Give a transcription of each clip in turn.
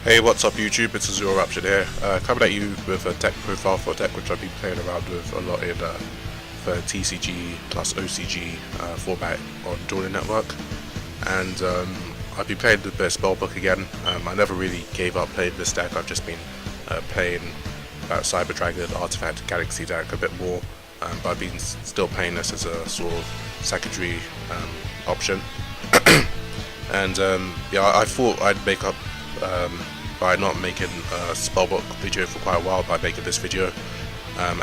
Hey, what's up YouTube? It's Azure Rapture here, coming at you with a deck profile for a deck which I've been playing around with a lot in the TCG plus OCG format on Jordan Network. And I've been playing the Spellbook again. I never really gave up playing this deck. I've just been playing Cyber Dragon, Artifact, Galaxy deck a bit more, but I've been still playing this as a sort of secondary option. And yeah, I thought I'd make up by not making a Spellbook video for quite a while by making this video,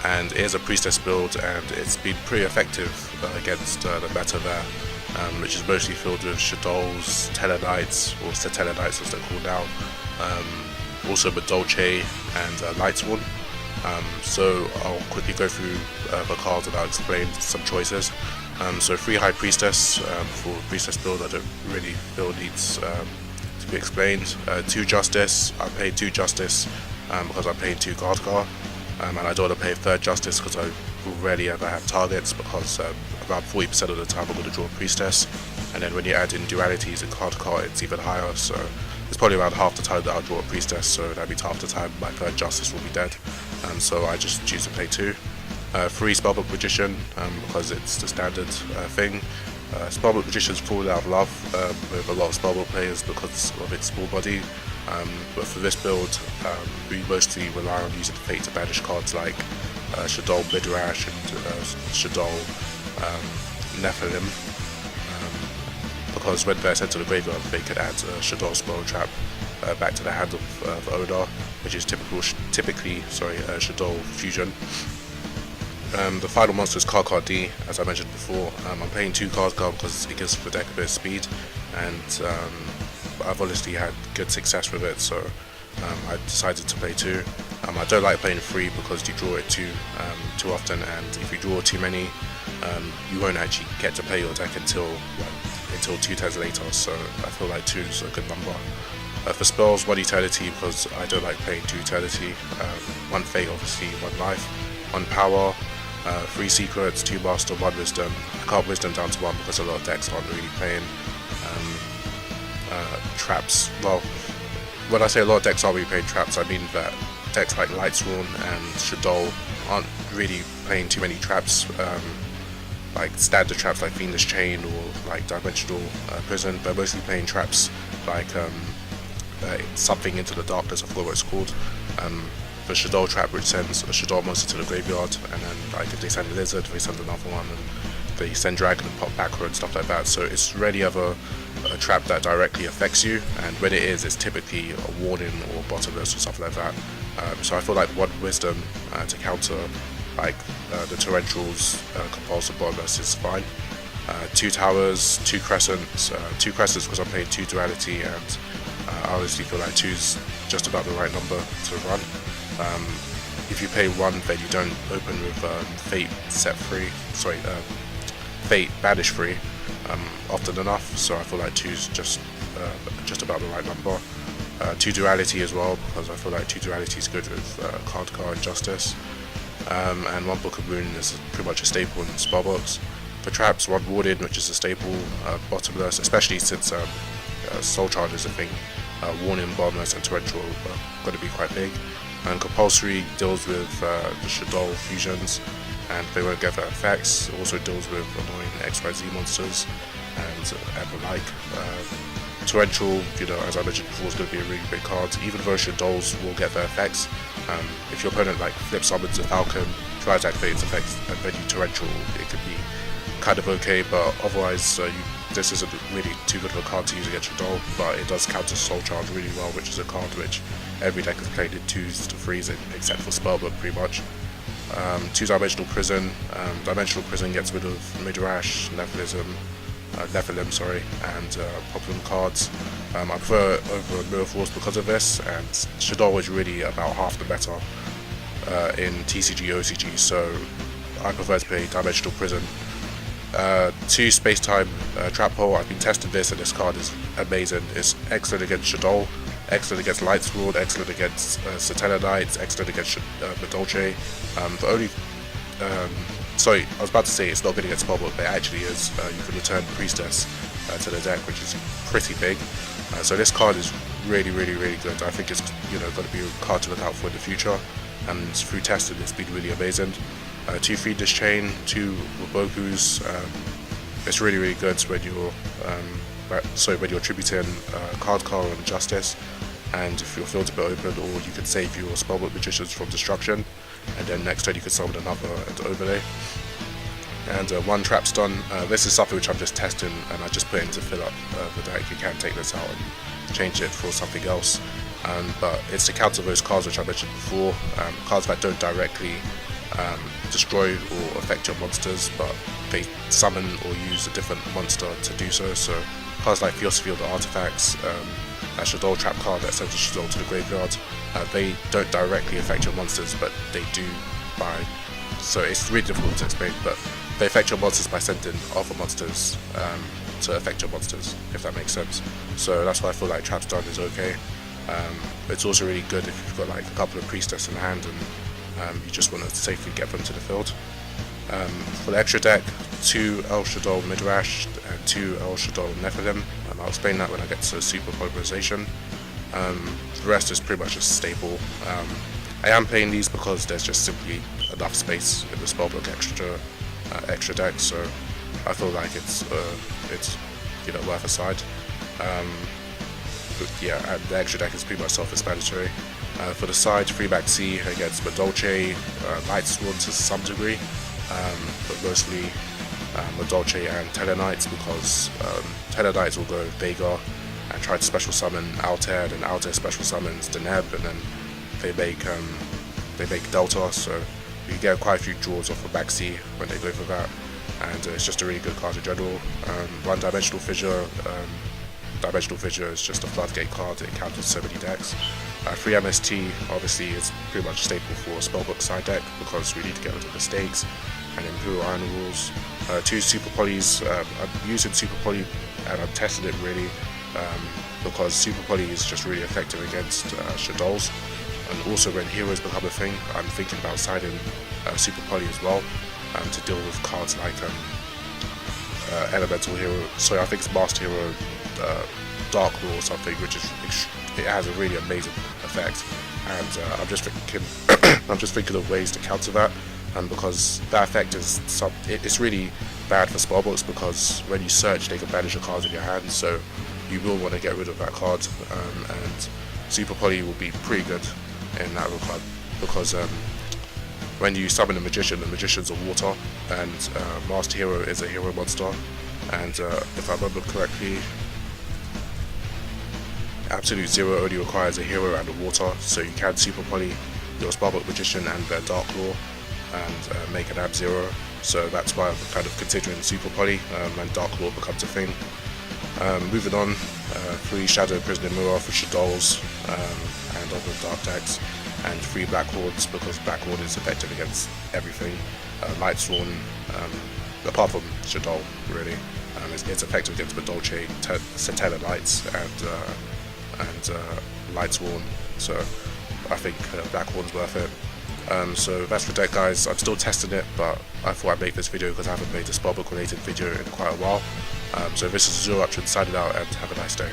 and it is a Priestess build and it's been pretty effective against the meta there, which is mostly filled with Shaddolls, Tellarknights, or Tellarknights as they're called now, also Dolce and Lightsworn. So I'll quickly go through the cards and I'll explain some choices. So 3 High Priestess for Priestess build I don't really feel needs to be explained. 2 Justice, I paid 2 Justice because I'm paying 2 Guard Car, and I don't want to pay 3rd Justice because I rarely ever have targets, because about 40% of the time I'm going to draw a Priestess, and then when you add in dualities and Guard Car it's even higher, so it's probably around half the time that I'll draw a Priestess, so that means half the time my 3rd Justice will be dead, so I just choose to play 2. 3 Spellbook Magician, because it's the standard thing. Spellbook Magician's fallen out of love with a lot of Spellbook players because of its small body, but for this build we mostly rely on using Fate to banish cards like Shaddoll Midrash and Shaddoll Nephilim, because when they're sent to the graveyard they can add Shaddoll Spell Trap back to the hand of the owner, which is typically Shaddoll Fusion. The final monster is Card D, as I mentioned before. I'm playing 2 Card because it gives the deck a bit of speed, and I've honestly had good success with it, so I decided to play 2. I don't like playing 3 because you draw it too often, and if you draw too many, you won't actually get to play your deck until 2 turns later, so I feel like 2 is a good number. For spells, 1 Eternity because I don't like playing 2 Eternity, 1 Fate obviously, 1 Life, 1 Power, 3 Secrets, 2 Master, 1 Wisdom. I cut Wisdom down to 1 because a lot of decks aren't really playing traps. Well, when I say a lot of decks aren't really playing traps, I mean that decks like Lightsworn and Shaddoll aren't really playing too many traps, like standard traps like Fiendish Chain or like Dimensional Prison. They're mostly playing traps like something into the darkness, I forgot what it's called. The Shaddoll trap, which sends a Shaddoll monster to the graveyard, and then like if they send a lizard, they send another one, and they send dragon and pop backrow and stuff like that. So it's rarely ever a trap that directly affects you, and when it is, it's typically a warning or bottomless or something like that. So I feel like 1 Wisdom to counter like the Torrential's compulsive bottomless is fine. 2 Towers, 2 Crescents, 2 Crescents because I'm playing 2 Duality, and I honestly feel like 2's just about the right number to run. If you pay 1, then you don't open with Fate Fate Banish free often enough, so I feel like 2's just about the right number. 2 Duality as well, because I feel like 2 Duality is good with Card and Justice, and 1 Book of Moon is pretty much a staple in Spellbooks. For traps, 1 Warded, which is a staple, bottomless, especially since Soul Charge is a thing. Warning, Bottomless and Torrential are going to be quite big. And compulsory deals with the Shaddoll fusions, and they won't get their effects. It also deals with annoying XYZ monsters and the like. Torrential, as I mentioned before, is going to be a really big card, even though Shaddolls will get their effects. If your opponent like flip summons a Falcon, tries to activate its effects, and then you Torrential, it could be kind of okay, but otherwise this isn't really too good of a card to use against Shaddoll, but it does counter Soul Charge really well, which is a card which every deck is played in 2s to 3s except for Spellbook pretty much. 2 Dimensional Prison. Dimensional Prison gets rid of Midrash, Nephilim, and Problem cards. I prefer it over Mirror Force because of this, and Shaddoll is really about half the meta in TCG+OCG, so I prefer to play Dimensional Prison. 2 Space-Time Trap Hole. I've been testing this, and this card is amazing. It's excellent against Shaddoll, excellent against Lightsworn, excellent against Tellarknights, excellent against Dolce. The only sorry, I was about to say it's not good against Spellbook, but it actually is. You can return Priestess to the deck, which is pretty big. So this card is really good. I think it's going to be a card to look out for in the future, and through testing it's been really amazing. 2 Fiendish Chain, 2 Wabokus. It's really good when you're when you're tributing Card Car and Justice, and if your field's a bit open, or you can save your Spellbook Magicians from destruction, and then next turn you can summon another and overlay. And 1 Trap Stun. This is something which I'm just testing, and I just put in to fill up the deck. You can take this out and change it for something else, but it's to counter those cards which I mentioned before, cards that don't directly destroy or affect your monsters, but they summon or use a different monster to do so. So cards like Philosophy of the Artifacts, a Shaddoll trap card that sends a Shaddoll to the graveyard, they don't directly affect your monsters, but they do so it's really difficult to explain, but they affect your monsters by sending other monsters to affect your monsters, if that makes sense. So that's why I feel like Trap Stun is okay. It's also really good if you've got like a couple of Priestess in hand and you just want to safely get them to the field. For the extra deck, 2 El Shaddoll Midrash and 2 El Shaddoll Nephilim. I'll explain that when I get to Super Polarization. The rest is pretty much just stable. I am playing these because there's just simply enough space in the Spellbook extra deck, so I feel like it's worth a side. But yeah, and the extra deck is pretty much self-explanatory. For the side, 3 back C against Madolche, Lightsworn to some degree, but mostly Madolche and Tellarknights, because Tellarknights will go Vega and try to special summon Altair, and Altair special summons Deneb, and then they make Delta, so you get quite a few draws off of back C when they go for that, and it's just a really good card in general. 1 Dimensional Fissure. Dimensional Fissure is just a floodgate card, it counters so many decks. 3 MST obviously is pretty much a staple for a Spellbook side deck, because we need to get rid of mistakes and Imperial Iron Rules. 2 Super Polys. I'm using Super Poly and I'm testing it really, because Super Poly is just really effective against Shaddolls, and also when heroes become a thing, I'm thinking about siding Super Poly as well, to deal with cards like Elemental Hero, so I think it's Master Hero Dark Law or something, which is it has a really amazing effect, and I'm just thinking of ways to counter that, because that effect is it's really bad for Spellbooks, because when you search they can banish your cards in your hand, so you will want to get rid of that card, and Super Poly will be pretty good in that regard, because when you summon the magicians are water, and Master Hero is a hero monster, and if I remember correctly, Absolute Zero only requires a hero and a water, so you can Super Poly your Spellbook Magician and their Dark Law and make an Ab Zero, so that's why I'm kind of considering Super Poly, and Dark Law becomes a thing. Moving on, 3 Shadow Prisoner Mirror for Shaddolls and other dark decks, and 3 Black Hordes, because Black Horde is effective against everything. Lightsworn, apart from Shaddoll, really, it's effective against Madolche, Satella Knights, and Lightsworn, so I think Black Horde's worth it. So that's the deck, guys. I'm still testing it, but I thought I'd make this video because I haven't made a Spellbook related video in quite a while. So this is Zero Option signing out, and have a nice day.